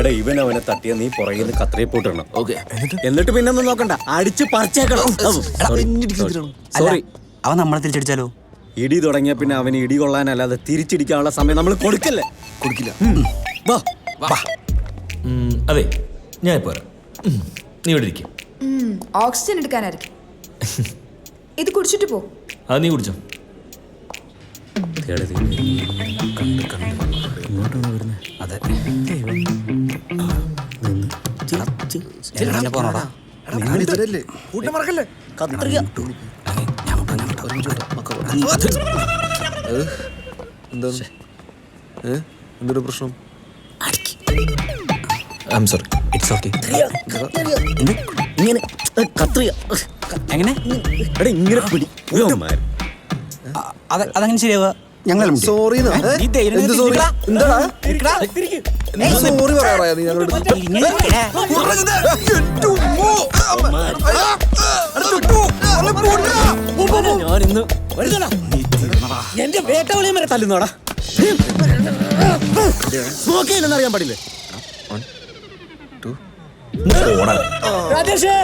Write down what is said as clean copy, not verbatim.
എടാ ഇവൻ അവനെ തട്ടിയ നീ പുറകിൽ കത്രയെ പോട്ടിടണം. എന്നിട്ട് പിന്നെ ഒന്നും നോക്കണ്ട, അടിച്ച് പറിച്ചേക്കണം. സോറി. അവൻ നമ്മളെ തിരിച്ചടിച്ചാലോ? ഇടി തുടങ്ങിയ പിന്നെ അവന് ഇടി കൊള്ളാനല്ലാതെ തിരിച്ചിടിക്കാനുള്ള സമയം നമ്മൾ കൊടുക്കില്ല. അതെ, ഞാൻ പോരാ. നീ ഇവിടെ ഇരിക്കും. ഓക്സിജൻ എടുക്കാനായിരിക്കും. ഇത് കുടിച്ചിട്ട് പോ. അത് നീ കുടിച്ചോ. അതെ എന്തൊരു പ്രശ്നം? സോറി. It's okay. ഇങ്ങനെ കത്രിക എങ്ങനെ ഇങ്ങനെ പിടി. അതങ്ങനെ ശരിയാവുക? ഞങ്ങൾ സോറി സോറി പറയാ നീ ഞങ്ങളുടെ ഞാനിന്ന് എന്റെ വേട്ടവളിയും വരെ തല്ലുന്നോടാ. സ്മോക്ക് ചെയ്യുന്നെന്ന് അറിയാൻ പാടില്ലേ? രാജേഷേ